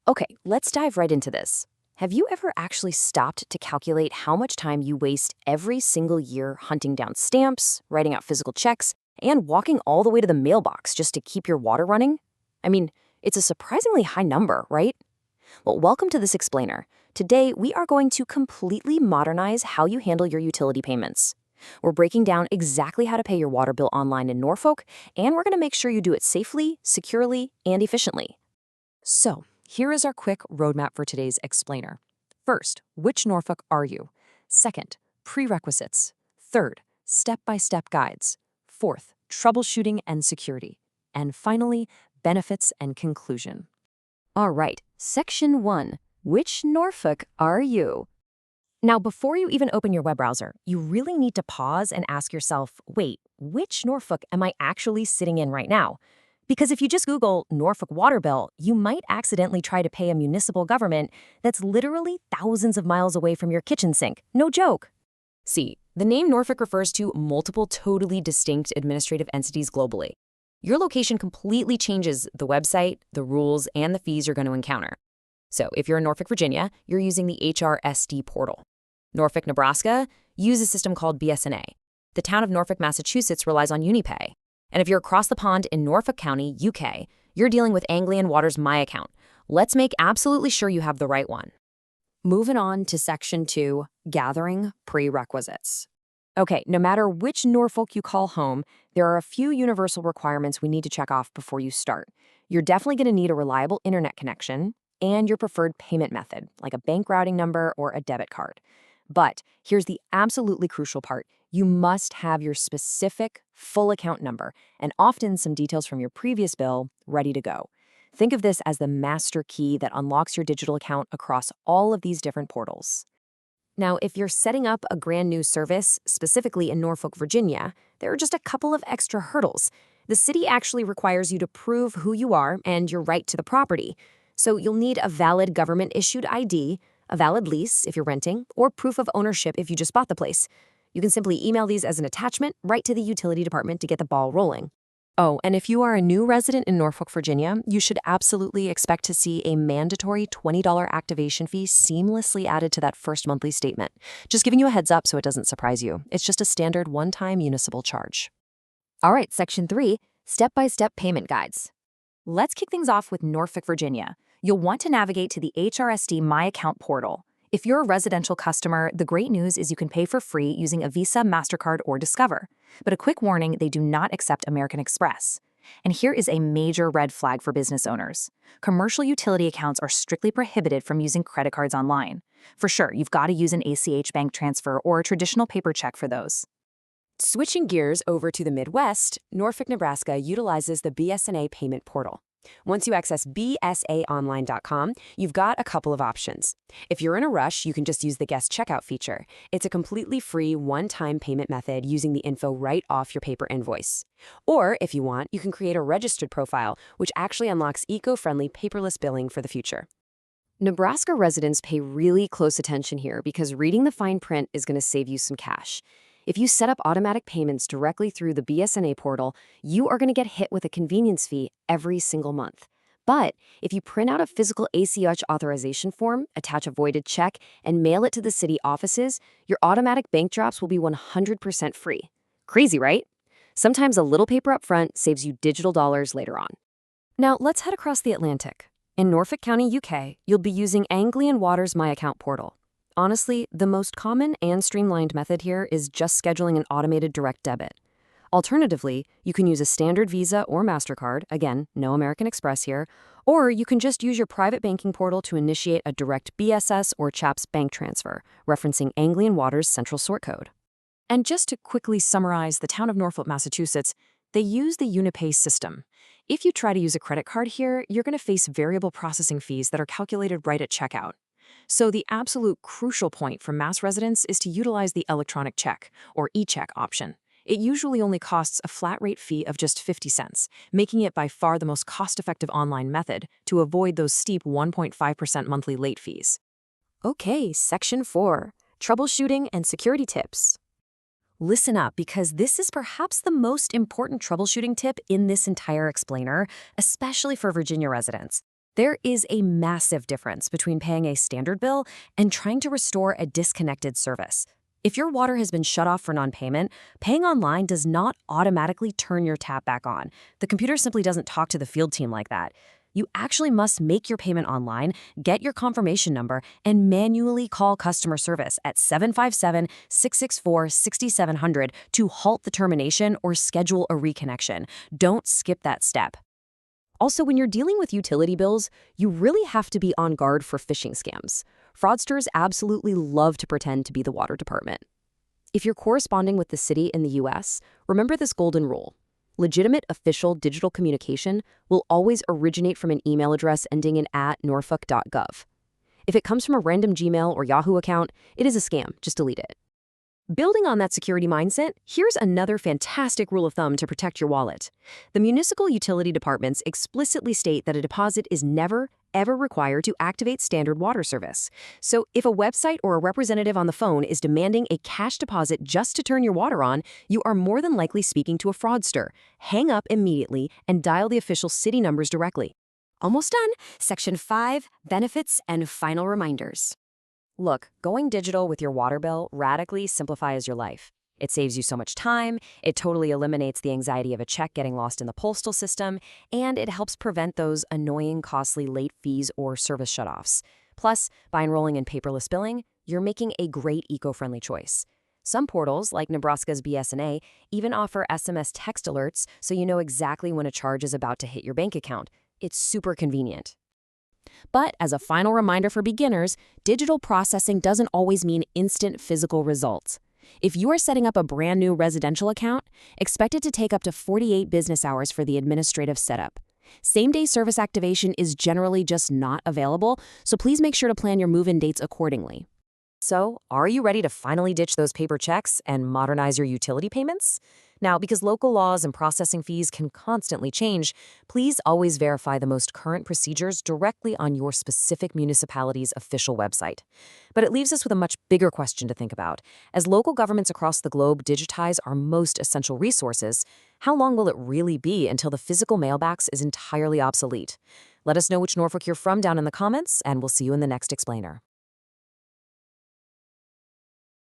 Okay, let's dive right into this. Have you ever actually stopped to calculate how much time you waste every single year hunting down stamps, writing out physical checks, and walking all the way to the mailbox just to keep your water running? I mean, it's a surprisingly high number, right? Well, welcome to this explainer. Today, we are going to completely modernize how you handle your utility payments. We're breaking down exactly how to pay your water bill online in Norfolk, and we're going to make sure you do it safely, securely, and efficiently. So, here is our quick roadmap for today's explainer. First, which Norfolk are you? Second, prerequisites. Third, step-by-step guides. Fourth, troubleshooting and security. And finally, benefits and conclusion. All right, Section 1. Which Norfolk are you? Now, before you even open your web browser, you really need to pause and ask yourself, wait, which Norfolk am I actually sitting in right now? Because if you just Google Norfolk water bill, you might accidentally try to pay a municipal government that's literally thousands of miles away from your kitchen sink. No joke. See, the name Norfolk refers to multiple totally distinct administrative entities globally. Your location completely changes the website, the rules, and the fees you're going to encounter. So if you're in Norfolk, Virginia, you're using the HRSD portal. Norfolk, Nebraska, use a system called BSNA. The town of Norfolk, Massachusetts relies on UniPay. And if you're across the pond in Norfolk County, UK, you're dealing with Anglian Water's My Account. Let's make absolutely sure you have the right one. Moving on to Section 2, Gathering Prerequisites. Okay, no matter which Norfolk you call home, there are a few universal requirements we need to check off before you start. You're definitely going to need a reliable internet connection and your preferred payment method, like a bank routing number or a debit card. But here's the absolutely crucial part. You must have your specific full account number and often some details from your previous bill ready to go. Think of this as the master key that unlocks your digital account across all of these different portals. Now, if you're setting up a brand new service, specifically in Norfolk, Virginia, there are just a couple of extra hurdles. The city actually requires you to prove who you are and your right to the property. So you'll need a valid government-issued ID, a valid lease if you're renting, or proof of ownership if you just bought the place. You can simply email these as an attachment right to the utility department to get the ball rolling. Oh, and if you are a new resident in Norfolk, Virginia, you should absolutely expect to see a mandatory $20 activation fee seamlessly added to that first monthly statement. Just giving you a heads up so it doesn't surprise you. It's just a standard one-time municipal charge. All right, Section 3, Step-by-Step Payment Guides. Let's kick things off with Norfolk, Virginia. You'll want to navigate to the HRSD My Account portal. If you're a residential customer, the great news is you can pay for free using a Visa, MasterCard, or Discover. But a quick warning, they do not accept American Express. And here is a major red flag for business owners. Commercial utility accounts are strictly prohibited from using credit cards online. For sure, you've got to use an ACH bank transfer or a traditional paper check for those. Switching gears over to the Midwest, Norfolk, Nebraska utilizes the BSNA payment portal. Once you access bsaonline.com, you've got a couple of options. If you're in a rush, you can just use the guest checkout feature. It's a completely free one-time payment method using the info right off your paper invoice. Or, if you want, you can create a registered profile, which actually unlocks eco-friendly paperless billing for the future. Nebraska residents pay really close attention here because reading the fine print is going to save you some cash. If you set up automatic payments directly through the BSNA portal, you are going to get hit with a convenience fee every single month. But if you print out a physical ACH authorization form, attach a voided check, and mail it to the city offices, your automatic bank drops will be 100% free. Crazy, right? Sometimes a little paper up front saves you digital dollars later on. Now, let's head across the Atlantic. In Norfolk County, UK, you'll be using Anglian Water's My Account portal. Honestly, the most common and streamlined method here is just scheduling an automated direct debit. Alternatively, you can use a standard Visa or MasterCard, again, no American Express here, or you can just use your private banking portal to initiate a direct BSS or CHAPS bank transfer, referencing Anglian Water's central sort code. And just to quickly summarize the town of Norfolk, Massachusetts, they use the UniPay system. If you try to use a credit card here, you're going to face variable processing fees that are calculated right at checkout. So the absolute crucial point for Mass residents is to utilize the electronic check, or e-check option. It usually only costs a flat rate fee of just 50 cents, making it by far the most cost-effective online method to avoid those steep 1.5% monthly late fees. Okay, Section 4, Troubleshooting and Security Tips. Listen up, because this is perhaps the most important troubleshooting tip in this entire explainer, especially for Virginia residents. There is a massive difference between paying a standard bill and trying to restore a disconnected service. If your water has been shut off for non-payment, paying online does not automatically turn your tap back on. The computer simply doesn't talk to the field team like that. You actually must make your payment online, get your confirmation number, and manually call customer service at 757-664-6700 to halt the termination or schedule a reconnection. Don't skip that step. Also, when you're dealing with utility bills, you really have to be on guard for phishing scams. Fraudsters absolutely love to pretend to be the water department. If you're corresponding with the city in the US, remember this golden rule. Legitimate official digital communication will always originate from an email address ending in @norfolk.gov. If it comes from a random Gmail or Yahoo account, it is a scam. Just delete it. Building on that security mindset, here's another fantastic rule of thumb to protect your wallet. The municipal utility departments explicitly state that a deposit is never, ever required to activate standard water service. So if a website or a representative on the phone is demanding a cash deposit just to turn your water on, you are more than likely speaking to a fraudster. Hang up immediately and dial the official city numbers directly. Almost done. Section 5, Benefits and Final Reminders. Look, going digital with your water bill radically simplifies your life. It saves you so much time, it totally eliminates the anxiety of a check getting lost in the postal system, and it helps prevent those annoying, costly late fees or service shutoffs. Plus, by enrolling in paperless billing, you're making a great eco-friendly choice. Some portals, like Nebraska's BS&A, even offer SMS text alerts so you know exactly when a charge is about to hit your bank account. It's super convenient. But as a final reminder for beginners, digital processing doesn't always mean instant physical results. If you are setting up a brand new residential account, expect it to take up to 48 business hours for the administrative setup. Same-day service activation is generally just not available, so please make sure to plan your move-in dates accordingly. So, are you ready to finally ditch those paper checks and modernize your utility payments? Now, because local laws and processing fees can constantly change, please always verify the most current procedures directly on your specific municipality's official website. But it leaves us with a much bigger question to think about. As local governments across the globe digitize our most essential resources, how long will it really be until the physical mailbox is entirely obsolete? Let us know which Norfolk you're from down in the comments, and we'll see you in the next explainer.